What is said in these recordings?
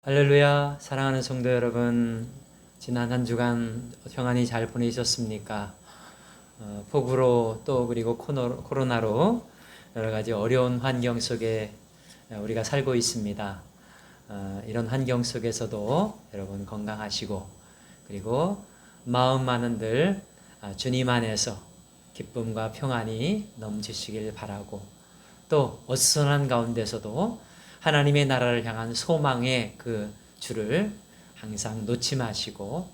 할렐루야, 사랑하는 성도 여러분, 지난 한 주간 평안히 잘 보내셨습니까? 폭우로 또 그리고 코로나로 여러 가지 어려운 환경 속에 우리가 살고 있습니다. 이런 환경 속에서도 여러분 건강하시고 그리고 마음만 한들 주님 안에서 기쁨과 평안이 넘치시길 바라고, 또 어수선한 가운데서도 하나님의 나라를 향한 소망의 그 줄을 항상 놓지 마시고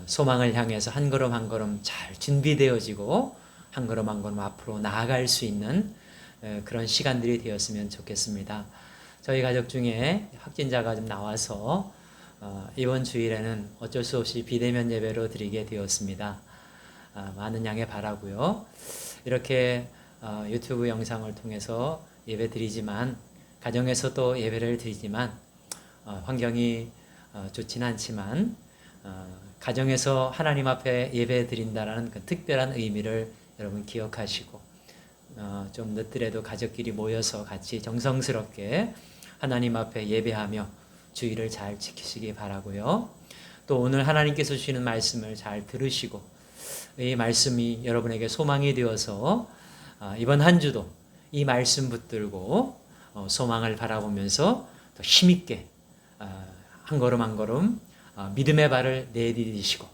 소망을 향해서 한 걸음 한 걸음 잘 준비되어지고 한 걸음 한 걸음 앞으로 나아갈 수 있는 그런 시간들이 되었으면 좋겠습니다. 저희 가족 중에 확진자가 좀 나와서 이번 주일에는 어쩔 수 없이 비대면 예배로 드리게 되었습니다. 많은 양해 바라고요. 이렇게 유튜브 영상을 통해서 예배 드리지만, 가정에서도 예배를 드리지만 환경이 좋진 않지만 가정에서 하나님 앞에 예배 드린다라는 그 특별한 의미를 여러분 기억하시고 좀 늦더라도 가족끼리 모여서 같이 정성스럽게 하나님 앞에 예배하며 주의를 잘 지키시기 바라고요. 또 오늘 하나님께서 주시는 말씀을 잘 들으시고 이 말씀이 여러분에게 소망이 되어서 이번 한 주도 이 말씀 붙들고 소망을 바라보면서 더 힘있게 한 걸음 한 걸음 믿음의 발을 내디디시고,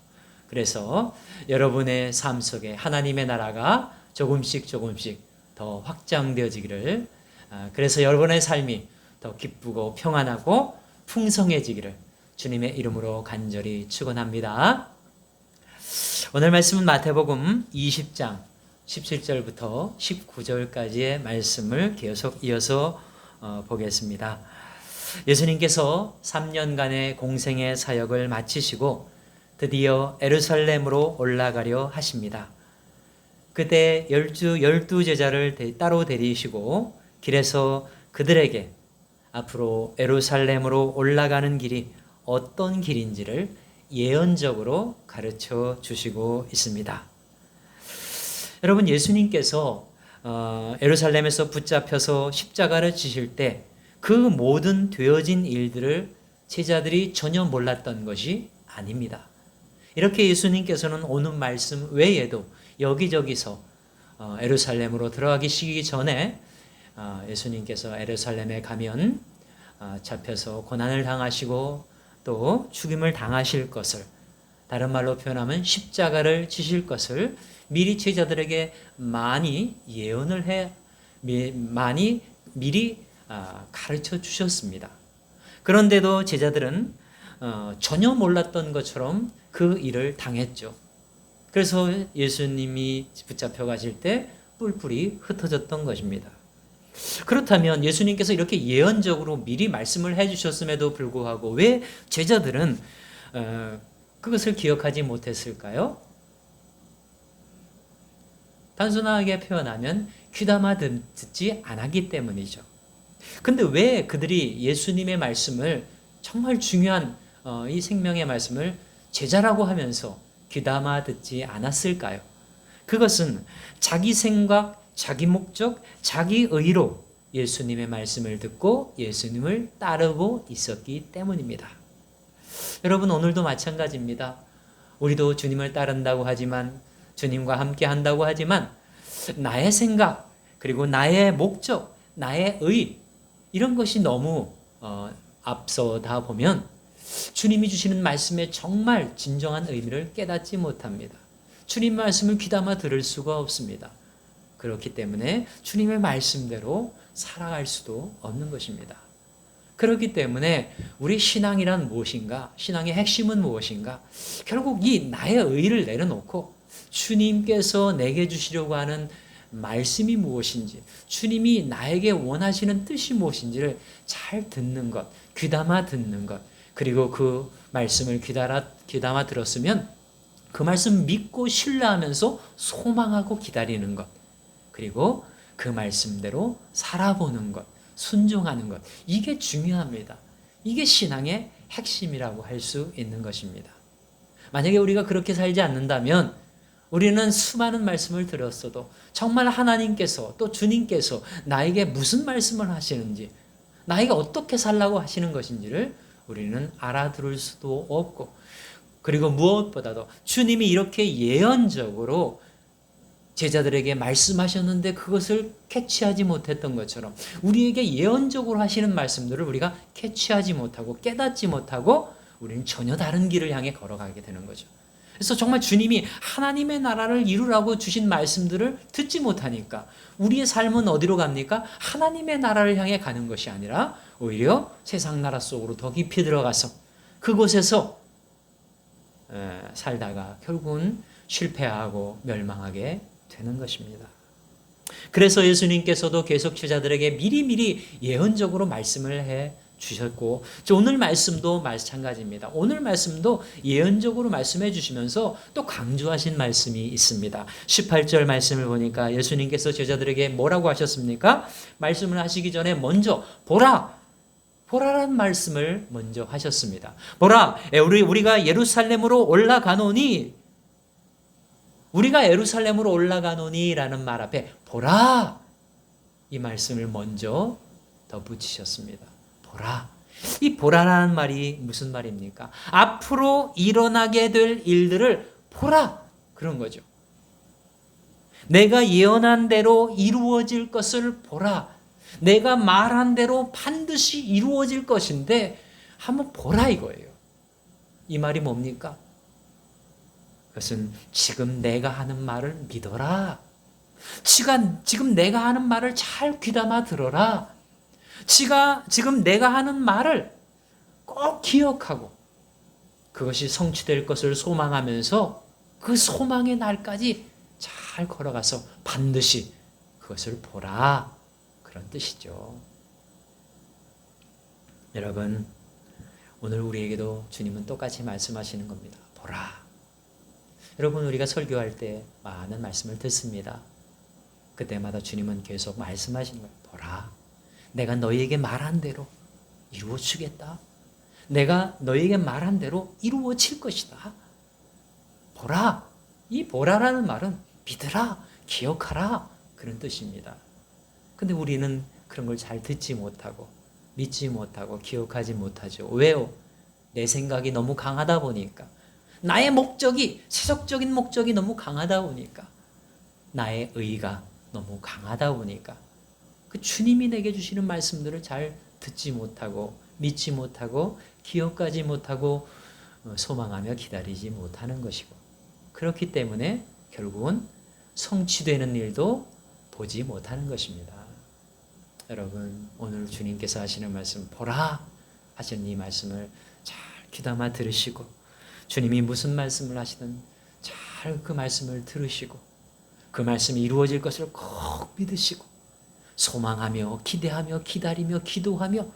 그래서 여러분의 삶 속에 하나님의 나라가 조금씩 더 확장되어지기를, 그래서 여러분의 삶이 더 기쁘고 평안하고 풍성해지기를 주님의 이름으로 간절히 축원합니다. 오늘 말씀은 마태복음 20장 17절부터 19절까지의 말씀을 계속 이어서 보겠습니다. 예수님께서 3년간의 공생의 사역을 마치시고 드디어 예루살렘으로 올라가려 하십니다. 그때 열두 제자를 따로 데리시고 길에서 그들에게 앞으로 예루살렘으로 올라가는 길이 어떤 길인지를 예언적으로 가르쳐 주시고 있습니다. 여러분, 예수님께서 예루살렘에서 붙잡혀서 십자가를 지실 때 그 모든 되어진 일들을 제자들이 전혀 몰랐던 것이 아닙니다. 이렇게 예수님께서는 오는 말씀 외에도 여기저기서 예루살렘으로 들어가기 전에 예수님께서 예루살렘에 가면 잡혀서 고난을 당하시고 또 죽임을 당하실 것을, 다른 말로 표현하면 십자가를 지실 것을 미리 제자들에게 많이 예언을 미리 가르쳐 주셨습니다. 그런데도 제자들은 전혀 몰랐던 것처럼 그 일을 당했죠. 그래서 예수님이 붙잡혀 가실 때 뿔뿔이 흩어졌던 것입니다. 그렇다면 예수님께서 이렇게 예언적으로 미리 말씀을 해주셨음에도 불구하고 왜 제자들은 그것을 기억하지 못했을까요? 단순하게 표현하면 귀담아 듣지 않았기 때문이죠. 근데 왜 그들이 예수님의 말씀을, 정말 중요한 이 생명의 말씀을 제자라고 하면서 귀담아 듣지 않았을까요? 그것은 자기 생각, 자기 목적, 자기 의로 예수님의 말씀을 듣고 예수님을 따르고 있었기 때문입니다. 여러분, 오늘도 마찬가지입니다. 우리도 주님을 따른다고 하지만, 주님과 함께 한다고 하지만 나의 생각, 그리고 나의 목적, 나의 의, 이런 것이 너무 앞서다 보면 주님이 주시는 말씀의 정말 진정한 의미를 깨닫지 못합니다. 주님 말씀을 귀담아 들을 수가 없습니다. 그렇기 때문에 주님의 말씀대로 살아갈 수도 없는 것입니다. 그렇기 때문에 우리 신앙이란 무엇인가? 신앙의 핵심은 무엇인가? 결국 이 나의 의를 내려놓고 주님께서 내게 주시려고 하는 말씀이 무엇인지, 주님이 나에게 원하시는 뜻이 무엇인지를 잘 듣는 것, 귀담아 듣는 것, 그리고 그 말씀을 귀담아 들었으면 그 말씀 믿고 신뢰하면서 소망하고 기다리는 것, 그리고 그 말씀대로 살아보는 것, 순종하는 것, 이게 중요합니다. 이게 신앙의 핵심이라고 할 수 있는 것입니다. 만약에 우리가 그렇게 살지 않는다면 우리는 수많은 말씀을 들었어도 정말 하나님께서, 또 주님께서 나에게 무슨 말씀을 하시는지, 나에게 어떻게 살라고 하시는 것인지를 우리는 알아들을 수도 없고, 그리고 무엇보다도 주님이 이렇게 예언적으로 제자들에게 말씀하셨는데 그것을 캐치하지 못했던 것처럼 우리에게 예언적으로 하시는 말씀들을 우리가 캐치하지 못하고 깨닫지 못하고 우리는 전혀 다른 길을 향해 걸어가게 되는 거죠. 그래서 정말 주님이 하나님의 나라를 이루라고 주신 말씀들을 듣지 못하니까 우리의 삶은 어디로 갑니까? 하나님의 나라를 향해 가는 것이 아니라 오히려 세상 나라 속으로 더 깊이 들어가서 그곳에서 살다가 결국은 실패하고 멸망하게 되는 것입니다. 그래서 예수님께서도 계속 제자들에게 미리미리 예언적으로 말씀을 해 주셨고, 오늘 말씀도 마찬가지입니다. 오늘 말씀도 예언적으로 말씀해 주시면서 또 강조하신 말씀이 있습니다. 18절 말씀을 보니까 예수님께서 제자들에게 뭐라고 하셨습니까? 말씀을 하시기 전에 먼저 보라란 말씀을 먼저 하셨습니다. 보라, 우리가 예루살렘으로 올라가노니, 우리가 예루살렘으로 올라가노니라는 말 앞에 보라, 이 말씀을 먼저 덧붙이셨습니다. 보라. 이 보라라는 말이 무슨 말입니까? 앞으로 일어나게 될 일들을 보라, 그런 거죠. 내가 예언한 대로 이루어질 것을 보라. 내가 말한 대로 반드시 이루어질 것인데 한번 보라 이거예요. 이 말이 뭡니까? 그것은 지금 내가 하는 말을 믿어라. 지금 내가 하는 말을 잘 귀담아 들어라. 지금 내가 하는 말을 꼭 기억하고 그것이 성취될 것을 소망하면서 그 소망의 날까지 잘 걸어가서 반드시 그것을 보라. 그런 뜻이죠. 여러분, 오늘 우리에게도 주님은 똑같이 말씀하시는 겁니다. 보라. 여러분, 우리가 설교할 때 많은 말씀을 듣습니다. 그때마다 주님은 계속 말씀하시는 거예요. 보라. 내가 너희에게 말한 대로 이루어 주겠다. 내가 너희에게 말한 대로 이루어질 것이다. 보라. 이 보라라는 말은 믿으라, 기억하라, 그런 뜻입니다. 근데 우리는 그런 걸 잘 듣지 못하고 믿지 못하고 기억하지 못하죠. 왜요? 내 생각이 너무 강하다 보니까, 나의 목적이, 세속적인 목적이 너무 강하다 보니까, 나의 의가 너무 강하다 보니까 그 주님이 내게 주시는 말씀들을 잘 듣지 못하고 믿지 못하고 기억하지 못하고 소망하며 기다리지 못하는 것이고, 그렇기 때문에 결국은 성취되는 일도 보지 못하는 것입니다. 여러분, 오늘 주님께서 하시는 말씀, 보라 하시는 이 말씀을 잘 귀담아 들으시고, 주님이 무슨 말씀을 하시든 잘 그 말씀을 들으시고 그 말씀이 이루어질 것을 꼭 믿으시고 소망하며 기대하며 기다리며 기도하며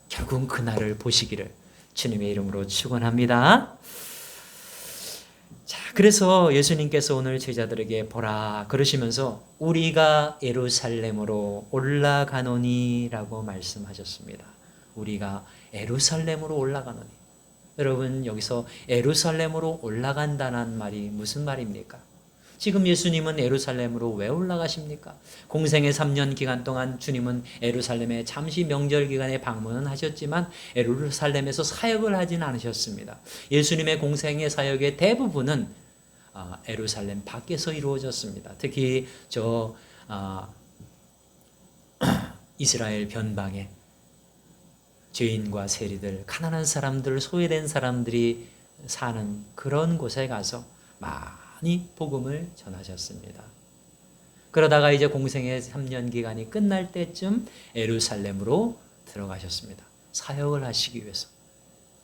결국은 그날을 보시기를 주님의 이름으로 축원합니다. 자, 그래서 예수님께서 오늘 제자들에게 보라 그러시면서 우리가 예루살렘으로 올라가노니라고 말씀하셨습니다. 우리가 예루살렘으로 올라가노니. 여러분, 여기서 예루살렘으로 올라간다는 말이 무슨 말입니까? 지금 예수님은 예루살렘으로 왜 올라가십니까? 공생의 3년 기간 동안 주님은 예루살렘에 잠시 명절 기간에 방문은 하셨지만 예루살렘에서 사역을 하지는 않으셨습니다. 예수님의 공생의 사역의 대부분은 예루살렘 밖에서 이루어졌습니다. 특히 이스라엘 변방에 죄인과 세리들, 가난한 사람들, 소외된 사람들이 사는 그런 곳에 가서 많이 복음을 전하셨습니다. 그러다가 이제 공생의 3년 기간이 끝날 때쯤 예루살렘으로 들어가셨습니다. 사역을 하시기 위해서.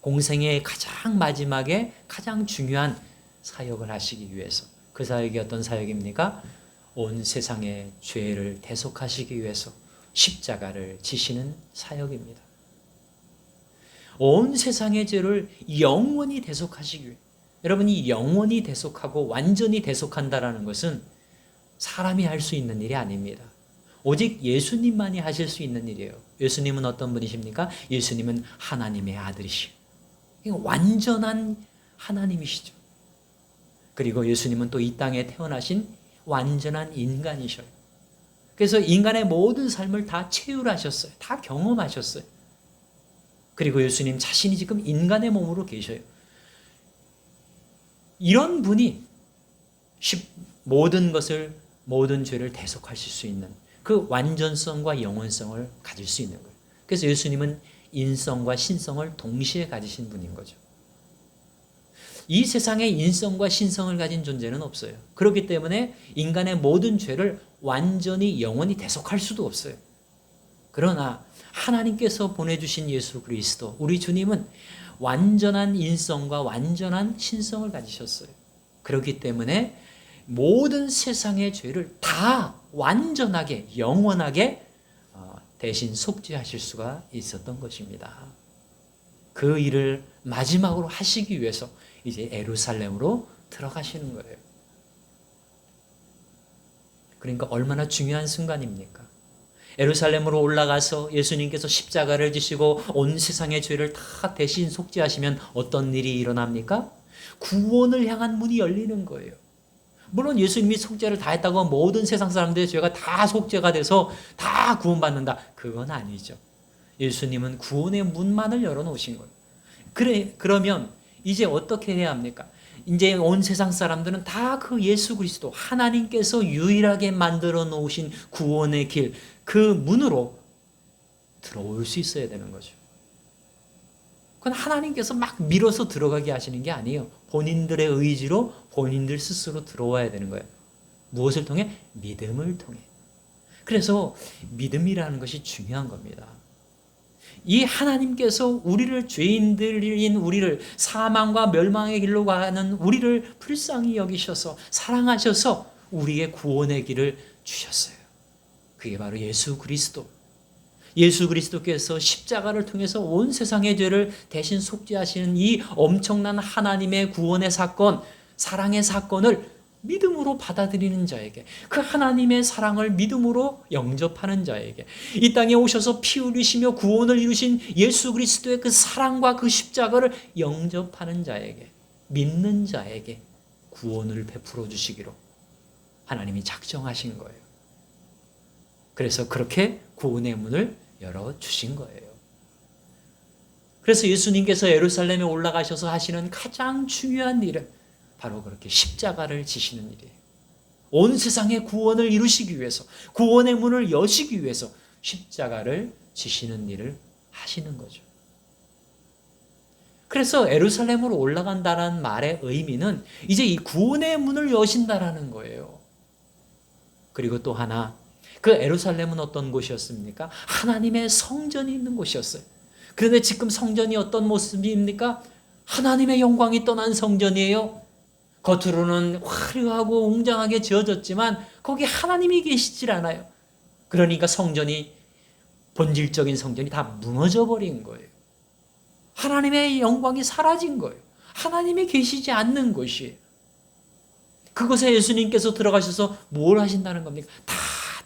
공생의 가장 마지막에 가장 중요한 사역을 하시기 위해서. 그 사역이 어떤 사역입니까? 온 세상의 죄를 대속하시기 위해서 십자가를 지시는 사역입니다. 온 세상의 죄를 영원히 대속하시기 위해. 여러분이 영원히 대속하고 완전히 대속한다라는 것은 사람이 할 수 있는 일이 아닙니다. 오직 예수님만이 하실 수 있는 일이에요. 예수님은 어떤 분이십니까? 예수님은 하나님의 아들이시오. 완전한 하나님이시죠. 그리고 예수님은 또 이 땅에 태어나신 완전한 인간이셔요. 그래서 인간의 모든 삶을 다 체휼하셨어요. 다 경험하셨어요. 그리고 예수님 자신이 지금 인간의 몸으로 계셔요. 이런 분이 모든 것을, 모든 죄를 대속하실 수 있는 그 완전성과 영원성을 가질 수 있는 거예요. 그래서 예수님은 인성과 신성을 동시에 가지신 분인 거죠. 이 세상에 인성과 신성을 가진 존재는 없어요. 그렇기 때문에 인간의 모든 죄를 완전히 영원히 대속할 수도 없어요. 그러나 하나님께서 보내주신 예수 그리스도, 우리 주님은 완전한 인성과 완전한 신성을 가지셨어요. 그렇기 때문에 모든 세상의 죄를 다 완전하게, 영원하게 대신 속죄하실 수가 있었던 것입니다. 그 일을 마지막으로 하시기 위해서 이제 예루살렘으로 들어가시는 거예요. 그러니까 얼마나 중요한 순간입니까? 예루살렘으로 올라가서 예수님께서 십자가를 지시고 온 세상의 죄를 다 대신 속죄하시면 어떤 일이 일어납니까? 구원을 향한 문이 열리는 거예요. 물론 예수님이 속죄를 다 했다고 모든 세상 사람들의 죄가 다 속죄가 돼서 다 구원받는다. 그건 아니죠. 예수님은 구원의 문만을 열어놓으신 거예요. 그러면 이제 어떻게 해야 합니까? 이제 온 세상 사람들은 다 그 예수 그리스도, 하나님께서 유일하게 만들어 놓으신 구원의 길, 그 문으로 들어올 수 있어야 되는 거죠. 그건 하나님께서 막 밀어서 들어가게 하시는 게 아니에요. 본인들의 의지로 본인들 스스로 들어와야 되는 거예요. 무엇을 통해? 믿음을 통해. 그래서 믿음이라는 것이 중요한 겁니다. 이 하나님께서 우리를, 죄인들인 우리를, 사망과 멸망의 길로 가는 우리를 불쌍히 여기셔서 사랑하셔서 우리의 구원의 길을 주셨어요. 그게 바로 예수 그리스도. 예수 그리스도께서 십자가를 통해서 온 세상의 죄를 대신 속죄하시는 이 엄청난 하나님의 구원의 사건, 사랑의 사건을 믿음으로 받아들이는 자에게, 그 하나님의 사랑을 믿음으로 영접하는 자에게, 이 땅에 오셔서 피 흘리시며 구원을 이루신 예수 그리스도의 그 사랑과 그 십자가를 영접하는 자에게, 믿는 자에게 구원을 베풀어 주시기로 하나님이 작정하신 거예요. 그래서 그렇게 구원의 문을 열어주신 거예요. 그래서 예수님께서 예루살렘에 올라가셔서 하시는 가장 중요한 일은 바로 그렇게 십자가를 지시는 일이에요. 온 세상의 구원을 이루시기 위해서, 구원의 문을 여시기 위해서 십자가를 지시는 일을 하시는 거죠. 그래서 예루살렘으로 올라간다는 말의 의미는 이제 이 구원의 문을 여신다라는 거예요. 그리고 또 하나, 그 예루살렘은 어떤 곳이었습니까? 하나님의 성전이 있는 곳이었어요. 그런데 지금 성전이 어떤 모습입니까? 하나님의 영광이 떠난 성전이에요. 겉으로는 화려하고 웅장하게 지어졌지만 거기 하나님이 계시질 않아요. 그러니까 성전이, 본질적인 성전이 다 무너져 버린 거예요. 하나님의 영광이 사라진 거예요. 하나님이 계시지 않는 곳이에요. 그곳에 예수님께서 들어가셔서 뭘 하신다는 겁니까?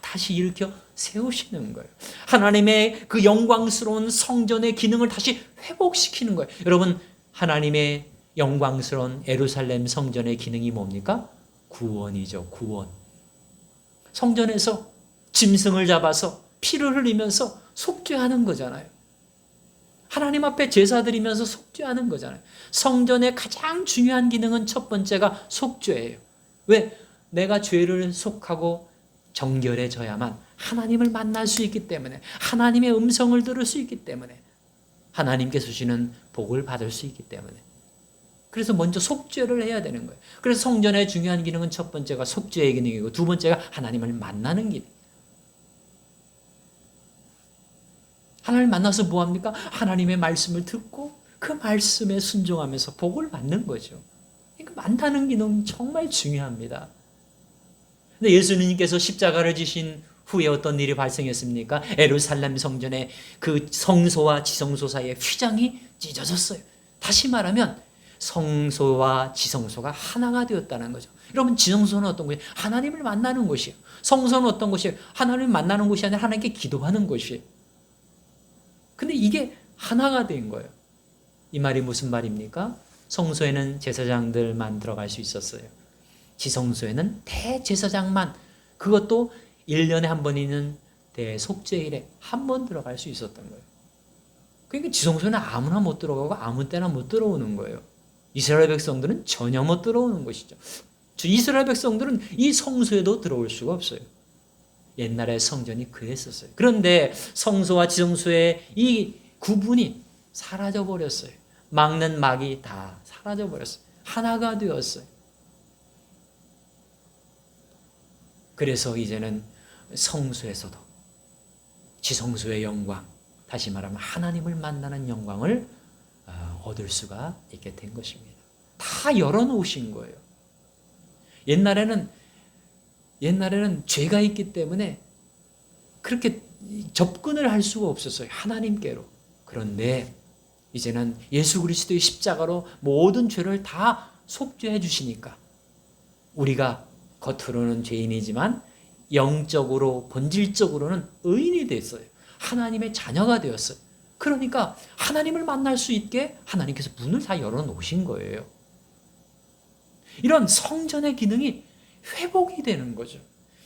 다시 일으켜 세우시는 거예요. 하나님의 그 영광스러운 성전의 기능을 다시 회복시키는 거예요. 여러분, 하나님의 영광스러운 예루살렘 성전의 기능이 뭡니까? 구원이죠. 구원. 성전에서 짐승을 잡아서 피를 흘리면서 속죄하는 거잖아요. 하나님 앞에 제사 드리면서 속죄하는 거잖아요. 성전의 가장 중요한 기능은 첫 번째가 속죄예요. 왜? 내가 죄를 속하고 정결해져야만 하나님을 만날 수 있기 때문에, 하나님의 음성을 들을 수 있기 때문에, 하나님께서 주시는 복을 받을 수 있기 때문에. 그래서 먼저 속죄를 해야 되는 거예요. 그래서 성전의 중요한 기능은 첫 번째가 속죄의 기능이고 두 번째가 하나님을 만나는 기능. 하나님을 만나서 뭐합니까? 하나님의 말씀을 듣고 그 말씀에 순종하면서 복을 받는 거죠. 그러니까 만나는 기능이 정말 중요합니다. 근데 예수님께서 십자가를 지신 후에 어떤 일이 발생했습니까? 예루살렘 성전의 그 성소와 지성소 사이에 휘장이 찢어졌어요. 다시 말하면 성소와 지성소가 하나가 되었다는 거죠. 여러분, 지성소는 어떤 곳이에요? 하나님을 만나는 곳이에요. 성소는 어떤 곳이에요? 하나님을 만나는 곳이 아니라 하나님께 기도하는 곳이에요. 근데 이게 하나가 된 거예요. 이 말이 무슨 말입니까? 성소에는 제사장들만 들어갈 수 있었어요. 지성소에는 대제사장만, 그것도 1년에 한 번 있는 대속죄일에 한 번 들어갈 수 있었던 거예요. 그러니까 지성소에는 아무나 못 들어가고 아무 때나 못 들어오는 거예요. 이스라엘 백성들은 전혀 못 들어오는 것이죠. 이스라엘 백성들은 이 성소에도 들어올 수가 없어요. 옛날에 성전이 그랬었어요. 그런데 성소와 지성소의 이 구분이 사라져 버렸어요. 막는 막이 다 사라져 버렸어요. 하나가 되었어요. 그래서 이제는 성소에서도 지성소의 영광, 다시 말하면 하나님을 만나는 영광을 얻을 수가 있게 된 것입니다. 다 열어놓으신 거예요. 옛날에는 죄가 있기 때문에 그렇게 접근을 할 수가 없었어요. 하나님께로. 그런데 이제는 예수 그리스도의 십자가로 모든 죄를 다 속죄해 주시니까 우리가 겉으로는 죄인이지만 영적으로 본질적으로는 의인이 됐어요. 하나님의 자녀가 되었어요. 그러니까 하나님을 만날 수 있게 하나님께서 문을 다 열어놓으신 거예요. 이런 성전의 기능이 회복이 되는 거죠.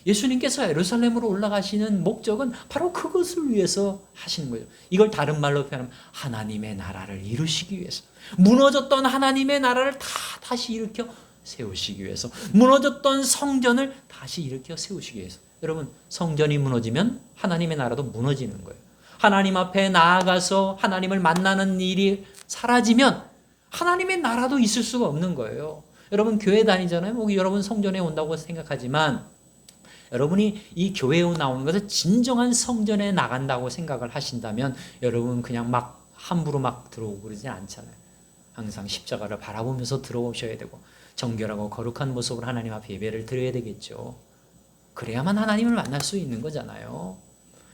예수님께서 예루살렘으로 올라가시는 목적은 바로 그것을 위해서 하시는 거죠. 이걸 다른 말로 표현하면 하나님의 나라를 이루시기 위해서, 무너졌던 하나님의 나라를 다시 일으켜 세우시기 위해서, 무너졌던 성전을 다시 일으켜 세우시기 위해서. 여러분, 성전이 무너지면 하나님의 나라도 무너지는 거예요. 하나님 앞에 나아가서 하나님을 만나는 일이 사라지면 하나님의 나라도 있을 수가 없는 거예요. 여러분 교회 다니잖아요. 여러분 성전에 온다고 생각하지만 여러분이 이 교회에 나오는 것은 진정한 성전에 나간다고 생각을 하신다면 여러분 그냥 막 함부로 막 들어오고 그러지 않잖아요. 항상 십자가를 바라보면서 들어오셔야 되고 정결하고 거룩한 모습으로 하나님 앞에 예배를 드려야 되겠죠. 그래야만 하나님을 만날 수 있는 거잖아요.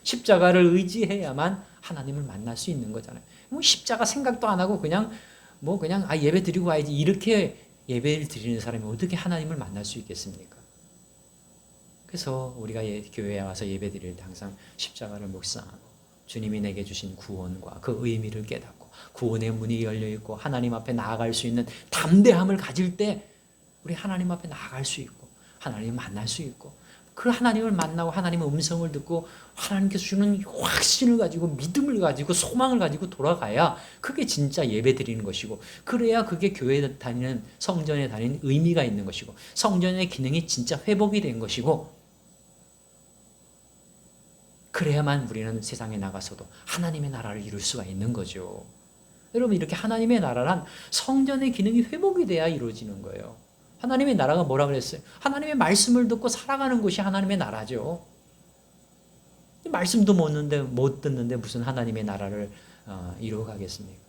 십자가를 의지해야만 하나님을 만날 수 있는 거잖아요. 십자가 생각도 안 하고 그냥 예배 드리고 와야지 이렇게 예배를 드리는 사람이 어떻게 하나님을 만날 수 있겠습니까? 그래서 우리가 교회에 와서 예배 드릴 때 항상 십자가를 묵상하고 주님이 내게 주신 구원과 그 의미를 깨닫고 구원의 문이 열려 있고 하나님 앞에 나아갈 수 있는 담대함을 가질 때 우리 하나님 앞에 나아갈 수 있고 하나님을 만날 수 있고 그 하나님을 만나고 하나님의 음성을 듣고 하나님께서 주는 확신을 가지고 믿음을 가지고 소망을 가지고 돌아가야 그게 진짜 예배 드리는 것이고 그래야 그게 교회에 다니는 성전에 다니는 의미가 있는 것이고 성전의 기능이 진짜 회복이 된 것이고 그래야만 우리는 세상에 나가서도 하나님의 나라를 이룰 수가 있는 거죠. 여러분 이렇게 하나님의 나라란 성전의 기능이 회복이 돼야 이루어지는 거예요. 하나님의 나라가 뭐라 그랬어요? 하나님의 말씀을 듣고 살아가는 것이 하나님의 나라죠. 말씀도 못 듣는데 무슨 하나님의 나라를 이루어가겠습니까?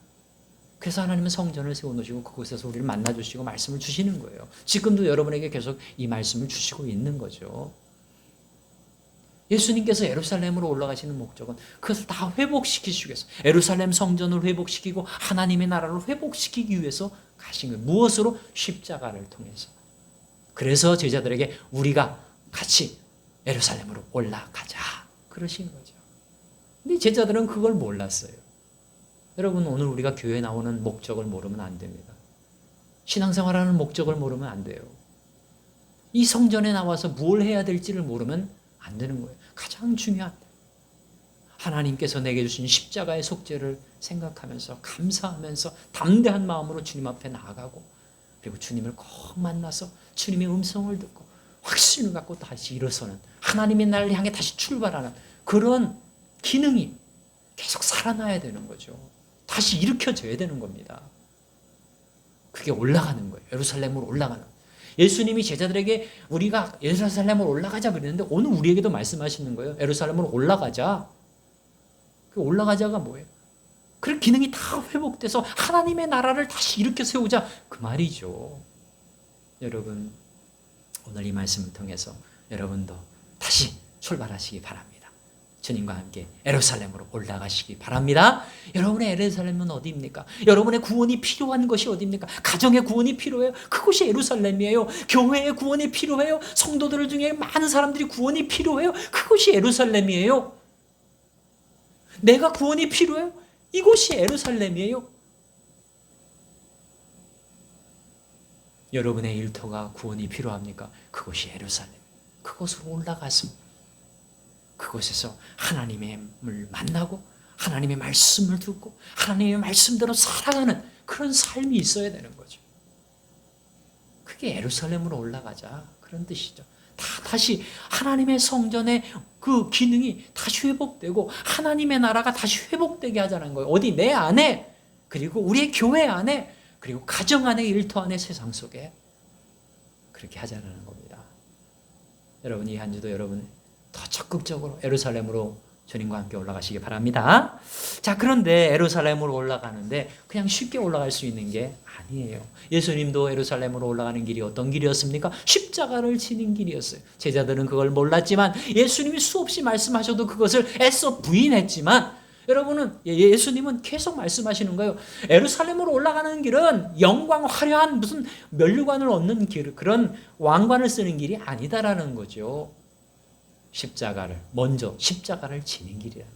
그래서 하나님은 성전을 세워놓으시고 그곳에서 우리를 만나주시고 말씀을 주시는 거예요. 지금도 여러분에게 계속 이 말씀을 주시고 있는 거죠. 예수님께서 예루살렘으로 올라가시는 목적은 그것을 다 회복시키시기 위해서 예루살렘 성전을 회복시키고 하나님의 나라를 회복시키기 위해서 가신 거예요. 무엇으로? 십자가를 통해서. 그래서 제자들에게 우리가 같이 예루살렘으로 올라가자 그러신 거죠. 근데 제자들은 그걸 몰랐어요. 여러분 오늘 우리가 교회에 나오는 목적을 모르면 안 됩니다. 신앙생활하는 목적을 모르면 안 돼요. 이 성전에 나와서 뭘 해야 될지를 모르면 안 되는 거예요. 가장 중요한 하나님께서 내게 주신 십자가의 속죄를 생각하면서 감사하면서 담대한 마음으로 주님 앞에 나아가고 그리고 주님을 꼭 만나서 주님의 음성을 듣고 확신을 갖고 다시 일어서는 하나님의 나라를 향해 다시 출발하는 그런 기능이 계속 살아나야 되는 거죠. 다시 일으켜져야 되는 겁니다. 그게 올라가는 거예요. 예루살렘으로 올라가는 거예요. 예수님이 제자들에게 우리가 예루살렘으로 올라가자 그랬는데 오늘 우리에게도 말씀하시는 거예요. 예루살렘으로 올라가자. 그 올라가자가 뭐예요? 그 기능이 다 회복돼서 하나님의 나라를 다시 일으켜 세우자 그 말이죠. 여러분 오늘 이 말씀을 통해서 여러분도 다시 출발하시기 바랍니다. 주님과 함께 예루살렘으로 올라가시기 바랍니다. 여러분의 예루살렘은 어디입니까? 여러분의 구원이 필요한 것이 어디입니까? 가정의 구원이 필요해요. 그것이 예루살렘이에요. 교회의 구원이 필요해요. 성도들 중에 많은 사람들이 구원이 필요해요. 그것이 예루살렘이에요. 내가 구원이 필요해요. 이곳이 예루살렘이에요. 여러분의 일터가 구원이 필요합니까? 그것이 예루살렘. 그곳으로 올라가서 그곳에서 하나님을 만나고 하나님의 말씀을 듣고 하나님의 말씀대로 살아가는 그런 삶이 있어야 되는 거죠. 그게 예루살렘으로 올라가자 그런 뜻이죠. 다시 하나님의 성전의 그 기능이 다시 회복되고 하나님의 나라가 다시 회복되게 하자는 거예요. 어디 내 안에, 그리고 우리의 교회 안에, 그리고 가정 안에, 일터 안에, 세상 속에 그렇게 하자는 겁니다. 여러분, 이 한 주도 여러분 더 적극적으로 예루살렘으로 주님과 함께 올라가시기 바랍니다. 자, 그런데 예루살렘으로 올라가는데 그냥 쉽게 올라갈 수 있는 게 아니에요. 예수님도 예루살렘으로 올라가는 길이 어떤 길이었습니까? 십자가를 지는 길이었어요. 제자들은 그걸 몰랐지만 예수님이 수없이 말씀하셔도 그것을 애써 부인했지만 여러분은 예수님은 계속 말씀하시는 거예요. 예루살렘으로 올라가는 길은 영광 화려한 무슨 면류관을 얻는 길, 그런 왕관을 쓰는 길이 아니다라는 거죠. 먼저 십자가를 지는 길이야.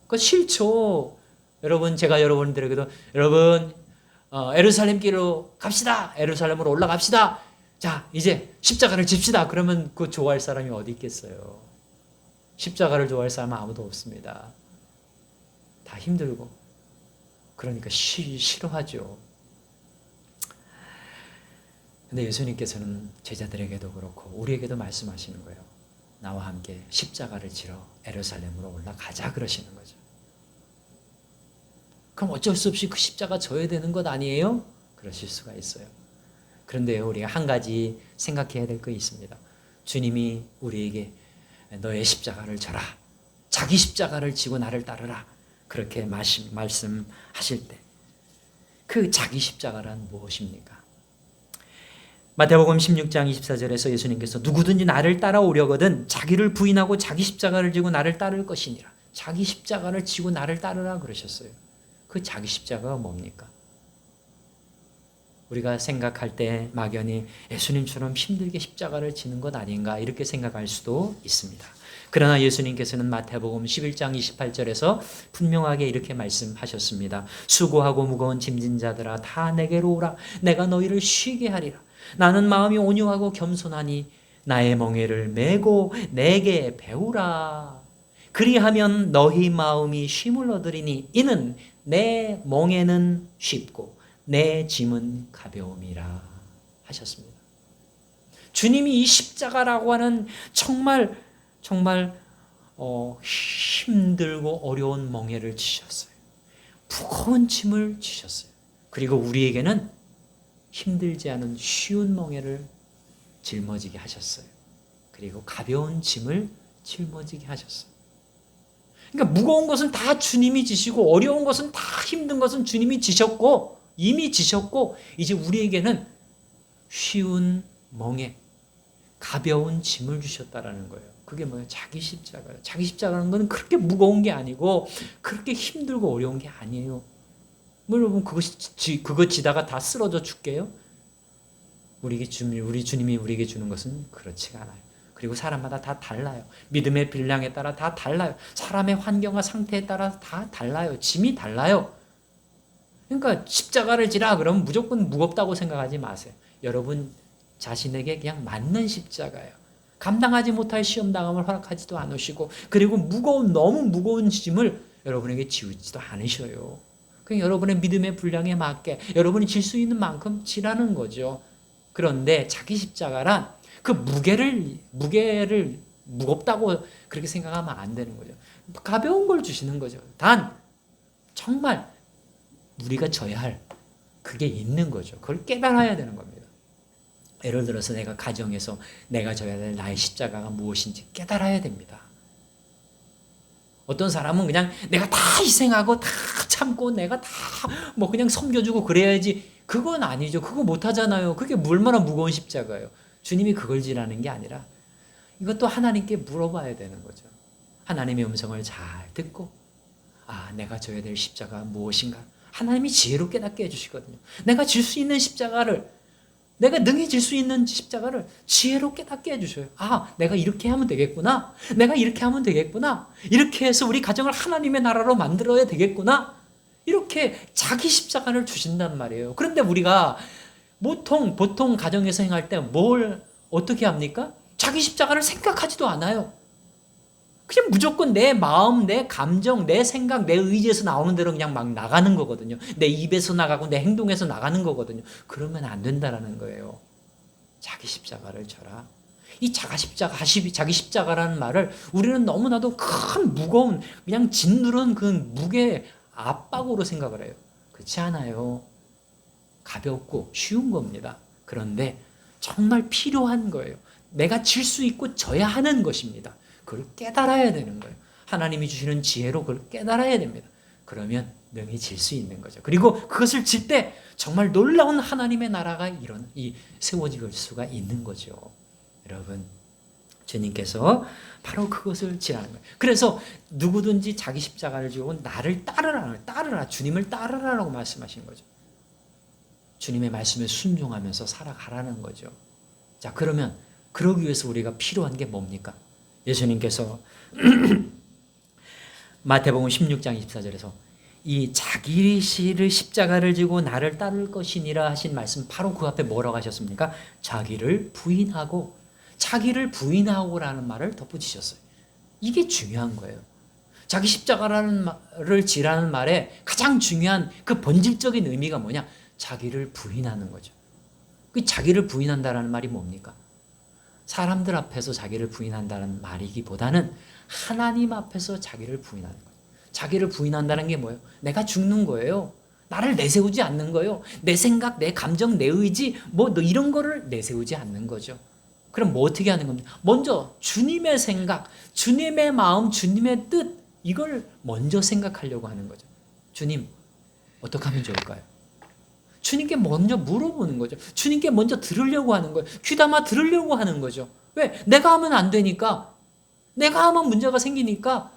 그 싫죠. 여러분, 제가 여러분들에게도 여러분 예루살렘 길로 갑시다. 예루살렘으로 올라갑시다. 자, 이제 십자가를 집시다. 그러면 그 좋아할 사람이 어디 있겠어요? 십자가를 좋아할 사람은 아무도 없습니다. 다 힘들고 그러니까 싫어하죠. 근데 예수님께서는 제자들에게도 그렇고 우리에게도 말씀하시는 거예요. 나와 함께 십자가를 지러 예루살렘으로 올라가자 그러시는 거죠. 그럼 어쩔 수 없이 그 십자가 져야 되는 것 아니에요? 그러실 수가 있어요. 그런데요, 우리가 한 가지 생각해야 될 거 있습니다. 주님이 우리에게 너의 십자가를 져라, 자기 십자가를 지고 나를 따르라, 그렇게 말씀하실 때 그 자기 십자가란 무엇입니까? 마태복음 16장 24절에서 예수님께서 누구든지 나를 따라오려거든 자기를 부인하고 자기 십자가를 지고 나를 따를 것이니라. 자기 십자가를 지고 나를 따르라 그러셨어요. 그 자기 십자가가 뭡니까? 우리가 생각할 때 막연히 예수님처럼 힘들게 십자가를 지는 것 아닌가 이렇게 생각할 수도 있습니다. 그러나 예수님께서는 마태복음 11장 28절에서 분명하게 이렇게 말씀하셨습니다. 수고하고 무거운 짐진 자들아 다 내게로 오라. 내가 너희를 쉬게 하리라. 나는 마음이 온유하고 겸손하니 나의 멍에를 메고 내게 배우라. 그리하면 너희 마음이 쉼을 얻으리니 이는 내 멍에는 쉽고 내 짐은 가벼움이라 하셨습니다. 주님이 이 십자가라고 하는 정말 힘들고 어려운 멍에를 지셨어요. 무거운 짐을 지셨어요. 그리고 우리에게는 힘들지 않은 쉬운 멍에를 짊어지게 하셨어요. 그리고 가벼운 짐을 짊어지게 하셨어요. 그러니까 무거운 것은 다 주님이 지시고 어려운 것은 다 힘든 것은 주님이 지셨고 이미 지셨고 이제 우리에게는 쉬운 멍에 가벼운 짐을 주셨다라는 거예요. 그게 뭐예요? 자기 십자가예요. 자기 십자가라는 건 그렇게 무거운 게 아니고 그렇게 힘들고 어려운 게 아니에요. 여러분 그거 지다가 다 쓰러져 죽게요? 우리 주님이 우리에게 주는 것은 그렇지가 않아요. 그리고 사람마다 다 달라요. 믿음의 분량에 따라 다 달라요. 사람의 환경과 상태에 따라 다 달라요. 짐이 달라요. 그러니까 십자가를 지라 그러면 무조건 무겁다고 생각하지 마세요. 여러분 자신에게 그냥 맞는 십자가예요. 감당하지 못할 시험당함을 허락하지도 않으시고 그리고 너무 무거운 짐을 여러분에게 지우지도 않으셔요. 그냥 여러분의 믿음의 분량에 맞게 여러분이 질 수 있는 만큼 지라는 거죠. 그런데 자기 십자가란 그 무게를 무겁다고 그렇게 생각하면 안 되는 거죠. 가벼운 걸 주시는 거죠. 단 정말 우리가 져야 할 그게 있는 거죠. 그걸 깨달아야 되는 겁니다. 예를 들어서 내가 가정에서 내가 져야 될 나의 십자가가 무엇인지 깨달아야 됩니다. 어떤 사람은 그냥 내가 다 희생하고 다 참고 내가 다 뭐 그냥 섬겨주고 그래야지. 그건 아니죠. 그거 못하잖아요. 그게 얼마나 무거운 십자가예요. 주님이 그걸 지라는 게 아니라 이것도 하나님께 물어봐야 되는 거죠. 하나님의 음성을 잘 듣고 내가 져야 될 십자가 무엇인가? 하나님이 지혜로 깨닫게 해주시거든요. 내가 질 수 있는 십자가를 내가 능히 질 수 있는 십자가를 지혜로 깨닫게 해주셔요. 내가 이렇게 하면 되겠구나. 내가 이렇게 하면 되겠구나. 이렇게 해서 우리 가정을 하나님의 나라로 만들어야 되겠구나. 이렇게 자기 십자가를 주신단 말이에요. 그런데 우리가 보통 가정에서 행할 때 뭘 어떻게 합니까? 자기 십자가를 생각하지도 않아요. 그냥 무조건 내 마음, 내 감정, 내 생각, 내 의지에서 나오는 대로 그냥 막 나가는 거거든요. 내 입에서 나가고 내 행동에서 나가는 거거든요. 그러면 안 된다라는 거예요. 자기 십자가를 져라. 이 자기 십자가라는 말을 우리는 너무나도 큰 무거운 그냥 짓누른 그 무게 압박으로 생각을 해요. 그렇지 않아요. 가볍고 쉬운 겁니다. 그런데 정말 필요한 거예요. 내가 질 수 있고 져야 하는 것입니다. 그걸 깨달아야 되는 거예요. 하나님이 주시는 지혜로 그걸 깨달아야 됩니다. 그러면 능히 질 수 있는 거죠. 그리고 그것을 질 때 정말 놀라운 하나님의 나라가 세워질 수가 있는 거죠. 여러분, 주님께서 바로 그것을 지라는 거예요. 그래서 누구든지 자기 십자가를 지고 나를 따르라, 주님을 따르라라고 말씀하신 거죠. 주님의 말씀에 순종하면서 살아가라는 거죠. 자, 그러면 그러기 위해서 우리가 필요한 게 뭡니까? 예수님께서 마태복음 16장 24절에서 이 자기를 십자가를 지고 나를 따를 것이니라 하신 말씀, 바로 그 앞에 뭐라고 하셨습니까? 자기를 부인하고라는 말을 덧붙이셨어요. 이게 중요한 거예요. 자기 십자가라는 말을 지라는 말에 가장 중요한 그 본질적인 의미가 뭐냐? 자기를 부인하는 거죠. 그 자기를 부인한다라는 말이 뭡니까? 사람들 앞에서 자기를 부인한다는 말이기보다는 하나님 앞에서 자기를 부인하는 거예요. 자기를 부인한다는 게 뭐예요? 내가 죽는 거예요. 나를 내세우지 않는 거예요. 내 생각, 내 감정, 내 의지, 이런 거를 내세우지 않는 거죠. 그럼 뭐 어떻게 하는 겁니까? 먼저 주님의 생각, 주님의 마음, 주님의 뜻, 이걸 먼저 생각하려고 하는 거죠. 주님, 어떻게 하면 좋을까요? 주님께 먼저 물어보는 거죠. 주님께 먼저 들으려고 하는 거예요. 귀담아 들으려고 하는 거죠. 왜? 내가 하면 안 되니까. 내가 하면 문제가 생기니까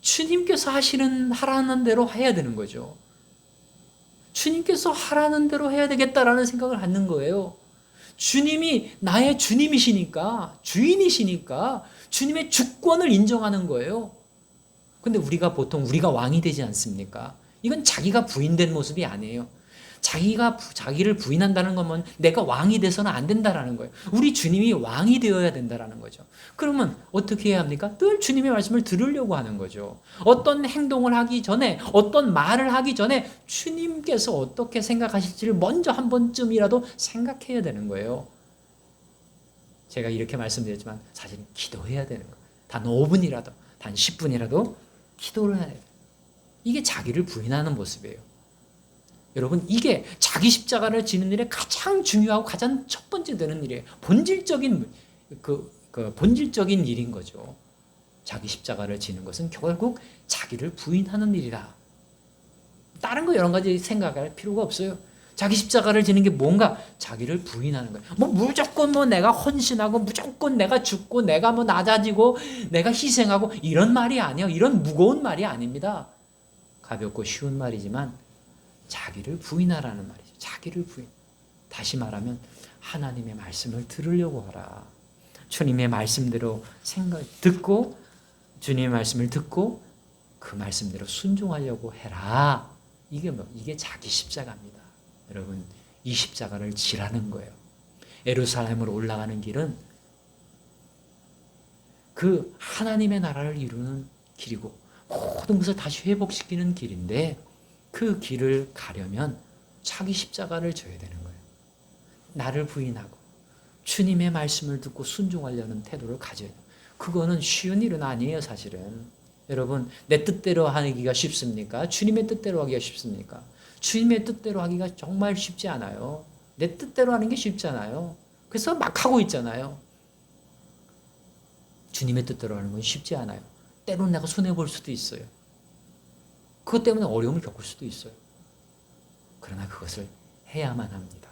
주님께서 하라는 대로 해야 되는 거죠. 주님께서 하라는 대로 해야 되겠다라는 생각을 갖는 거예요. 주님이 나의 주님이시니까, 주인이시니까 주님의 주권을 인정하는 거예요. 근데 우리가 왕이 되지 않습니까? 이건 자기가 부인된 모습이 아니에요. 자기를 부인한다는 것은 내가 왕이 돼서는 안 된다라는 거예요. 우리 주님이 왕이 되어야 된다라는 거죠. 그러면 어떻게 해야 합니까? 늘 주님의 말씀을 들으려고 하는 거죠. 어떤 행동을 하기 전에, 어떤 말을 하기 전에 주님께서 어떻게 생각하실지를 먼저 한 번쯤이라도 생각해야 되는 거예요. 제가 이렇게 말씀드렸지만 사실은 기도해야 되는 거예요. 단 5분이라도, 단 10분이라도 기도를 해야 돼요. 이게 자기를 부인하는 모습이에요. 여러분, 이게 자기 십자가를 지는 일에 가장 중요하고 가장 첫 번째 되는 일이에요. 본질적인 일인 거죠. 자기 십자가를 지는 것은 결국 자기를 부인하는 일이라. 다른 거 여러 가지 생각할 필요가 없어요. 자기 십자가를 지는 게 뭔가? 자기를 부인하는 거예요. 무조건 내가 헌신하고, 무조건 내가 죽고, 내가 낮아지고, 내가 희생하고, 이런 말이 아니에요. 이런 무거운 말이 아닙니다. 가볍고 쉬운 말이지만, 자기를 부인하라는 말이죠. 자기를 부인. 다시 말하면 하나님의 말씀을 들으려고 하라. 주님의 말씀대로 듣고, 주님의 말씀을 듣고 그 말씀대로 순종하려고 해라. 이게 자기 십자가입니다. 여러분, 이 십자가를 지라는 거예요. 예루살렘으로 올라가는 길은 그 하나님의 나라를 이루는 길이고 모든 것을 다시 회복시키는 길인데, 그 길을 가려면 자기 십자가를 져야 되는 거예요. 나를 부인하고 주님의 말씀을 듣고 순종하려는 태도를 가져야 돼요. 그거는 쉬운 일은 아니에요, 사실은. 여러분, 내 뜻대로 하기가 쉽습니까? 주님의 뜻대로 하기가 쉽습니까? 주님의 뜻대로 하기가 정말 쉽지 않아요. 내 뜻대로 하는 게 쉽잖아요. 그래서 막 하고 있잖아요. 주님의 뜻대로 하는 건 쉽지 않아요. 때로는 내가 손해볼 수도 있어요. 그것 때문에 어려움을 겪을 수도 있어요. 그러나 그것을 해야만 합니다.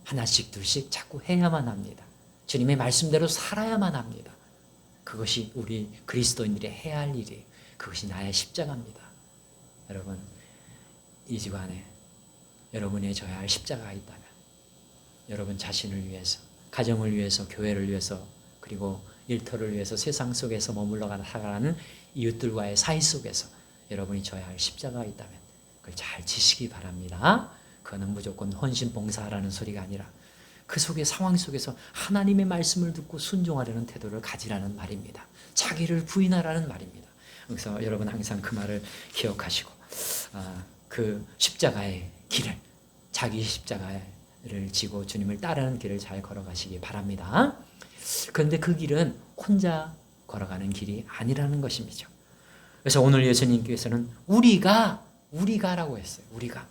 하나씩 둘씩 자꾸 해야만 합니다. 주님의 말씀대로 살아야만 합니다. 그것이 우리 그리스도인들이 해야 할 일이에요. 그것이 나의 십자가입니다. 여러분, 이 주간에 여러분의 져야 할 십자가가 있다면 여러분 자신을 위해서, 가정을 위해서, 교회를 위해서, 그리고 일터를 위해서 세상 속에서 머물러 살아가는 이웃들과의 사이 속에서 여러분이 져야 할 십자가가 있다면 그걸 잘 지시기 바랍니다. 그거는 무조건 헌신 봉사하라는 소리가 아니라 그 속의 상황 속에서 하나님의 말씀을 듣고 순종하려는 태도를 가지라는 말입니다. 자기를 부인하라는 말입니다. 그래서 여러분 항상 그 말을 기억하시고 그 십자가의 길을, 자기 십자가를 지고 주님을 따르는 길을 잘 걸어가시기 바랍니다. 그런데 그 길은 혼자 걸어가는 길이 아니라는 것입니다. 그래서 오늘 예수님께서는 우리가라고 했어요. 우리가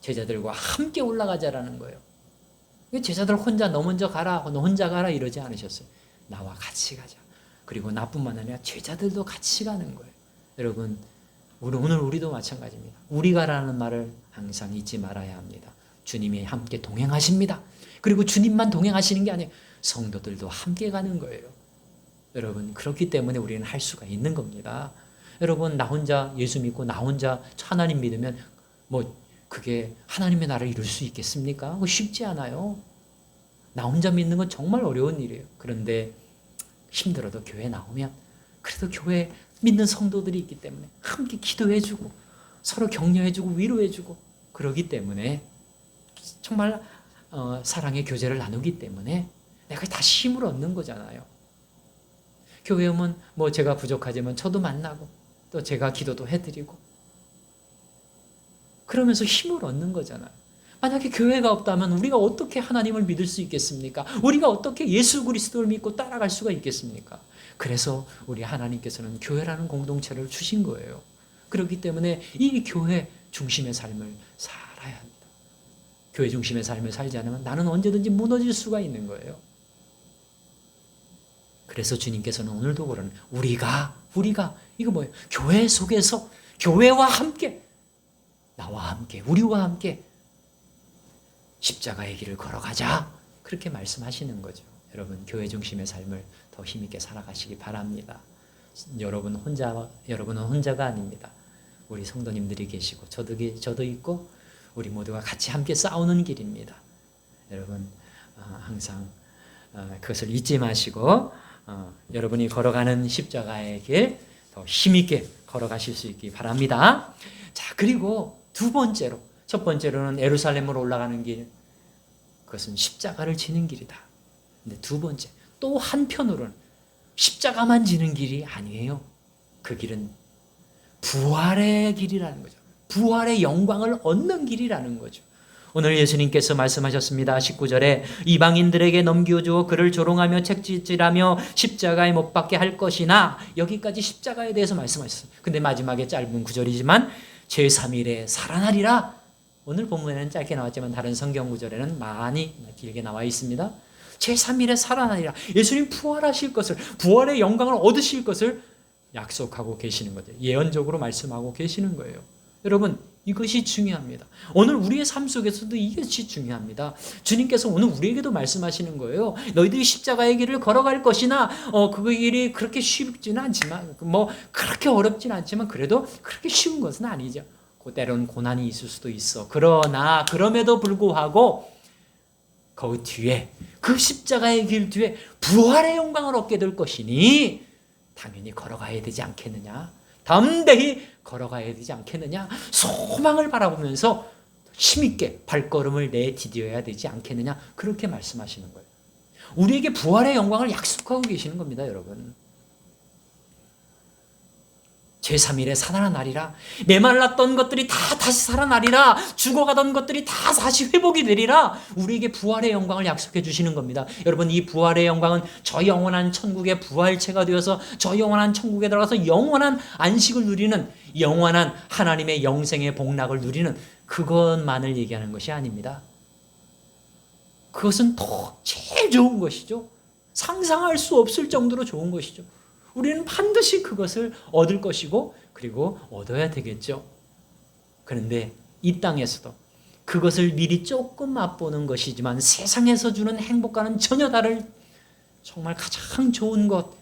제자들과 함께 올라가자라는 거예요. 제자들 혼자 너 먼저 가라, 너 혼자 가라 이러지 않으셨어요. 나와 같이 가자. 그리고 나뿐만 아니라 제자들도 같이 가는 거예요. 여러분, 오늘 우리도 마찬가지입니다. 우리가라는 말을 항상 잊지 말아야 합니다. 주님이 함께 동행하십니다. 그리고 주님만 동행하시는 게 아니에요. 성도들도 함께 가는 거예요. 여러분, 그렇기 때문에 우리는 할 수가 있는 겁니다. 여러분, 나 혼자 예수 믿고 나 혼자 하나님 믿으면 그게 하나님의 나라를 이룰 수 있겠습니까? 그거 쉽지 않아요. 나 혼자 믿는 건 정말 어려운 일이에요. 그런데 힘들어도 교회 나오면 그래도 교회에 믿는 성도들이 있기 때문에 함께 기도해주고 서로 격려해주고 위로해주고 그러기 때문에 정말 사랑의 교제를 나누기 때문에 내가 다시 힘을 얻는 거잖아요. 교회 오면 제가 부족하지만 저도 만나고 또 제가 기도도 해드리고 그러면서 힘을 얻는 거잖아요. 만약에 교회가 없다면 우리가 어떻게 하나님을 믿을 수 있겠습니까? 우리가 어떻게 예수 그리스도를 믿고 따라갈 수가 있겠습니까? 그래서 우리 하나님께서는 교회라는 공동체를 주신 거예요. 그렇기 때문에 이 교회 중심의 삶을 살아야 합니다. 교회 중심의 삶을 살지 않으면 나는 언제든지 무너질 수가 있는 거예요. 그래서 주님께서는 오늘도 그러는 우리가 이거 뭐예요? 교회 속에서 교회와 함께 나와 함께 우리와 함께 십자가의 길을 걸어가자 그렇게 말씀하시는 거죠. 여러분 교회 중심의 삶을 더 힘있게 살아가시기 바랍니다. 여러분은 혼자가 아닙니다. 우리 성도님들이 계시고 저도 있고 우리 모두가 같이 함께 싸우는 길입니다. 여러분 항상 그것을 잊지 마시고 여러분이 걸어가는 십자가의 길 더 힘있게 걸어가실 수 있기 바랍니다. 자, 그리고 두 번째로, 첫 번째로는 예루살렘으로 올라가는 길, 그것은 십자가를 지는 길이다. 근데 두 번째, 또 한편으로는 십자가만 지는 길이 아니에요. 그 길은 부활의 길이라는 거죠. 부활의 영광을 얻는 길이라는 거죠. 오늘 예수님께서 말씀하셨습니다. 19절에 이방인들에게 넘겨주어 그를 조롱하며 책짓질하며 십자가에 못 박게 할 것이나, 여기까지 십자가에 대해서 말씀하셨어요. 근데 마지막에 짧은 구절이지만 제3일에 살아나리라. 오늘 본문에는 짧게 나왔지만 다른 성경 구절에는 많이 길게 나와 있습니다. 제3일에 살아나리라. 예수님 부활하실 것을, 부활의 영광을 얻으실 것을 약속하고 계시는 거죠. 예언적으로 말씀하고 계시는 거예요. 여러분 이것이 중요합니다. 오늘 우리의 삶 속에서도 이것이 중요합니다. 주님께서 오늘 우리에게도 말씀하시는 거예요. 너희들이 십자가의 길을 걸어갈 것이나 그 길이 그렇게 쉽지는 않지만 그렇게 어렵지는 않지만 그래도 그렇게 쉬운 것은 아니죠. 때로는 고난이 있을 수도 있어. 그러나 그럼에도 불구하고 그 뒤에 그 십자가의 길 뒤에 부활의 영광을 얻게 될 것이니 당연히 걸어가야 되지 않겠느냐. 담대히 걸어가야 되지 않겠느냐. 소망을 바라보면서 힘있게 발걸음을 내디뎌야 되지 않겠느냐. 그렇게 말씀하시는 거예요. 우리에게 부활의 영광을 약속하고 계시는 겁니다. 여러분 제3일에 살아나리라. 메말랐던 것들이 다 다시 살아나리라. 죽어가던 것들이 다 다시 회복이 되리라. 우리에게 부활의 영광을 약속해 주시는 겁니다. 여러분 이 부활의 영광은 저 영원한 천국의 부활체가 되어서 저 영원한 천국에 들어가서 영원한 안식을 누리는, 영원한 하나님의 영생의 복락을 누리는 그것만을 얘기하는 것이 아닙니다. 그것은 더 제일 좋은 것이죠. 상상할 수 없을 정도로 좋은 것이죠. 우리는 반드시 그것을 얻을 것이고 그리고 얻어야 되겠죠. 그런데 이 땅에서도 그것을 미리 조금 맛보는 것이지만 세상에서 주는 행복과는 전혀 다른 정말 가장 좋은 것,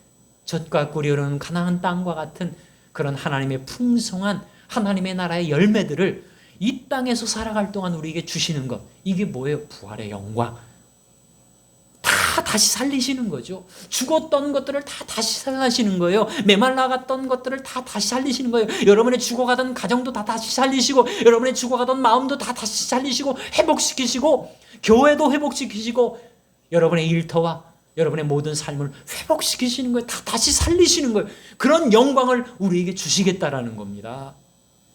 젖과 꿀이 흐르는 가나안 땅과 같은 그런 하나님의 풍성한 하나님의 나라의 열매들을 이 땅에서 살아갈 동안 우리에게 주시는 것, 이게 뭐예요? 부활의 영광. 다 다시 살리시는 거죠. 죽었던 것들을 다 다시 살리시는 거예요. 메말라갔던 것들을 다 다시 살리시는 거예요. 여러분의 죽어가던 가정도 다 다시 살리시고, 여러분의 죽어가던 마음도 다 다시 살리시고, 회복시키시고, 교회도 회복시키시고, 여러분의 일터와 여러분의 모든 삶을 회복시키시는 거예요. 다시 살리시는 거예요. 그런 영광을 우리에게 주시겠다라는 겁니다.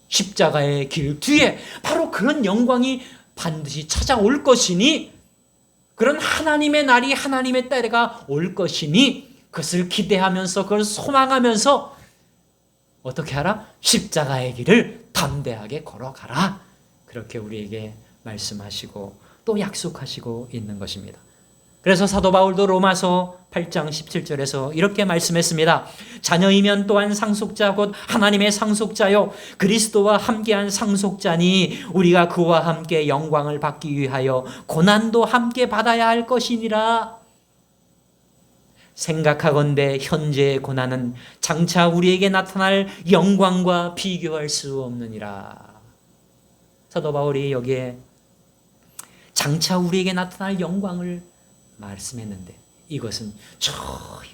십자가의 길 뒤에 바로 그런 영광이 반드시 찾아올 것이니, 그런 하나님의 날이, 하나님의 때가 올 것이니, 그것을 기대하면서 그걸 소망하면서 어떻게 하라? 십자가의 길을 담대하게 걸어가라. 그렇게 우리에게 말씀하시고 또 약속하시고 있는 것입니다. 그래서 사도 바울도 로마서 8장 17절에서 이렇게 말씀했습니다. 자녀이면 또한 상속자 곧 하나님의 상속자요 그리스도와 함께한 상속자니 우리가 그와 함께 영광을 받기 위하여 고난도 함께 받아야 할 것이니라. 생각하건대 현재의 고난은 장차 우리에게 나타날 영광과 비교할 수 없느니라. 사도 바울이 여기에 장차 우리에게 나타날 영광을 말씀했는데, 이것은 저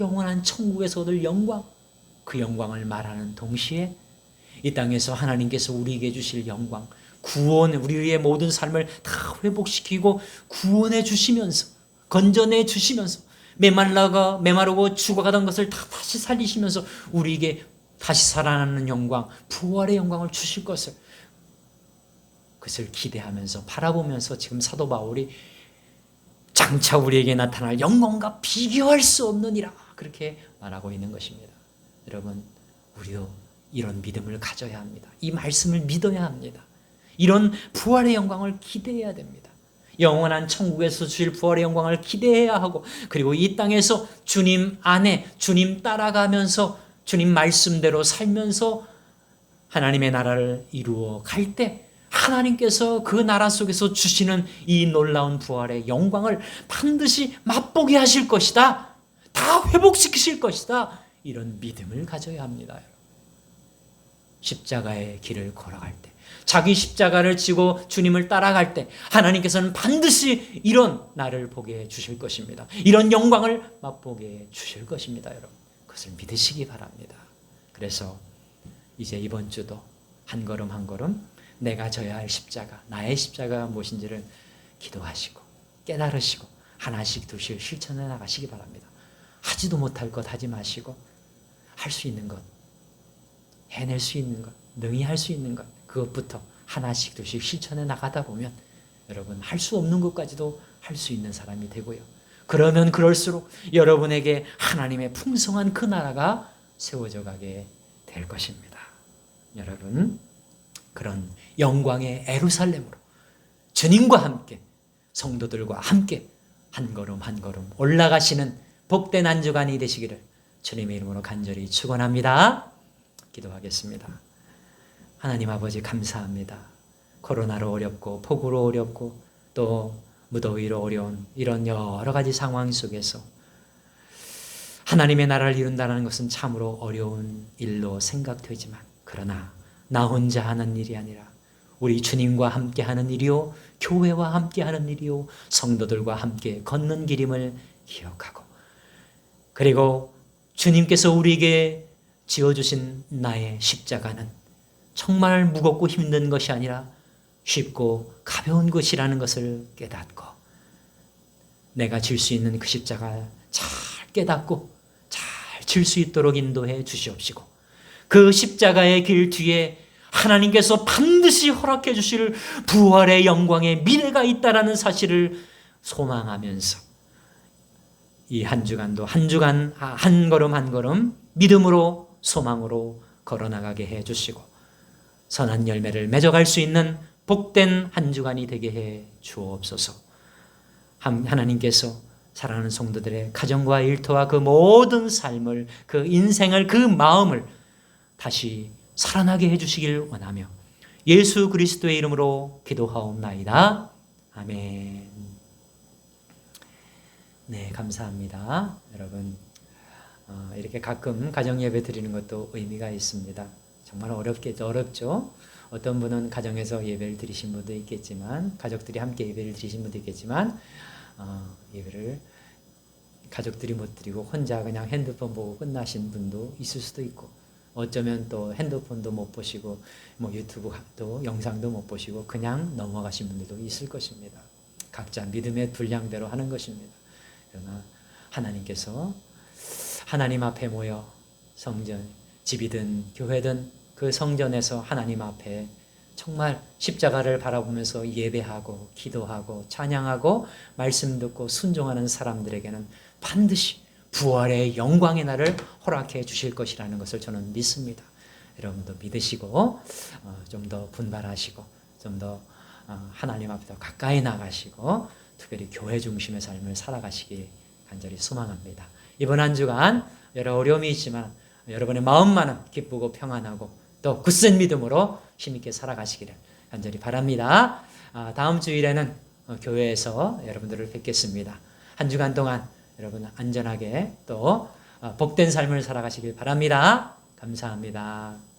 영원한 천국에서 얻을 영광, 그 영광을 말하는 동시에 이 땅에서 하나님께서 우리에게 주실 영광, 구원, 우리의 모든 삶을 다 회복시키고 구원해 주시면서, 건져내 주시면서, 메마르고 죽어가던 것을 다 다시 살리시면서 우리에게 다시 살아나는 영광, 부활의 영광을 주실 것을, 그것을 기대하면서 바라보면서 지금 사도 바울이 장차 우리에게 나타날 영광과 비교할 수 없느니라 그렇게 말하고 있는 것입니다. 여러분, 우리도 이런 믿음을 가져야 합니다. 이 말씀을 믿어야 합니다. 이런 부활의 영광을 기대해야 됩니다. 영원한 천국에서 주실 부활의 영광을 기대해야 하고, 그리고 이 땅에서 주님 안에 주님 따라가면서 주님 말씀대로 살면서 하나님의 나라를 이루어 갈 때 하나님께서 그 나라 속에서 주시는 이 놀라운 부활의 영광을 반드시 맛보게 하실 것이다. 다 회복시키실 것이다. 이런 믿음을 가져야 합니다. 십자가의 길을 걸어갈 때, 자기 십자가를 지고 주님을 따라갈 때 하나님께서는 반드시 이런 나를 보게 주실 것입니다. 이런 영광을 맛보게 주실 것입니다. 여러분, 그것을 믿으시기 바랍니다. 그래서 이제 이번 주도 한 걸음 한 걸음 내가 져야 할 십자가, 나의 십자가가 무엇인지를 기도하시고 깨달으시고 하나씩 둘씩 실천해 나가시기 바랍니다. 하지도 못할 것 하지 마시고 할 수 있는 것, 해낼 수 있는 것, 능히 할 수 있는 것, 그것부터 하나씩 둘씩 실천해 나가다 보면 여러분 할 수 없는 것까지도 할 수 있는 사람이 되고요. 그러면 그럴수록 여러분에게 하나님의 풍성한 그 나라가 세워져 가게 될 것입니다. 여러분, 그런 영광의 예루살렘으로 주님과 함께, 성도들과 함께 한 걸음 한 걸음 올라가시는 복된 한 주간이 되시기를 주님의 이름으로 간절히 축원합니다. 기도하겠습니다. 하나님 아버지, 감사합니다. 코로나로 어렵고 폭우로 어렵고 또 무더위로 어려운 이런 여러 가지 상황 속에서 하나님의 나라를 이룬다는 것은 참으로 어려운 일로 생각되지만, 그러나 나 혼자 하는 일이 아니라 우리 주님과 함께 하는 일이요, 교회와 함께 하는 일이요, 성도들과 함께 걷는 길임을 기억하고, 그리고 주님께서 우리에게 지어주신 나의 십자가는 정말 무겁고 힘든 것이 아니라 쉽고 가벼운 것이라는 것을 깨닫고, 내가 질 수 있는 그 십자가 잘 깨닫고 잘 질 수 있도록 인도해 주시옵시고, 그 십자가의 길 뒤에 하나님께서 반드시 허락해 주실 부활의 영광의 미래가 있다라는 사실을 소망하면서 이 한 주간도 한 주간 한 걸음 한 걸음 믿음으로 소망으로 걸어나가게 해 주시고 선한 열매를 맺어갈 수 있는 복된 한 주간이 되게 해 주옵소서. 하나님께서 사랑하는 성도들의 가정과 일터와 그 모든 삶을, 그 인생을, 그 마음을 다시 살아나게 해주시길 원하며 예수 그리스도의 이름으로 기도하옵나이다. 아멘. 네, 감사합니다. 여러분, 이렇게 가끔 가정 예배 드리는 것도 의미가 있습니다. 정말 어렵죠. 어떤 분은 가정에서 예배를 드리신 분도 있겠지만, 가족들이 함께 예배를 드리신 분도 있겠지만, 예배를 가족들이 못 드리고 혼자 그냥 핸드폰 보고 끝나신 분도 있을 수도 있고, 어쩌면 또 핸드폰도 못 보시고 뭐 유튜브도 영상도 못 보시고 그냥 넘어가신 분들도 있을 것입니다. 각자 믿음의 분량대로 하는 것입니다. 그러나 하나님께서 하나님 앞에 모여 성전, 집이든 교회든 그 성전에서 하나님 앞에 정말 십자가를 바라보면서 예배하고 기도하고 찬양하고 말씀 듣고 순종하는 사람들에게는 반드시 부활의 영광의 날을 허락해 주실 것이라는 것을 저는 믿습니다. 여러분도 믿으시고 좀 더 분발하시고 좀 더 하나님 앞에 더 가까이 나가시고 특별히 교회 중심의 삶을 살아가시기 간절히 소망합니다. 이번 한 주간 여러 어려움이 있지만 여러분의 마음만은 기쁘고 평안하고 또 굳센 믿음으로 힘있게 살아가시기를 간절히 바랍니다. 다음 주일에는 교회에서 여러분들을 뵙겠습니다. 한 주간 동안 여러분 안전하게 또 복된 삶을 살아가시길 바랍니다. 감사합니다.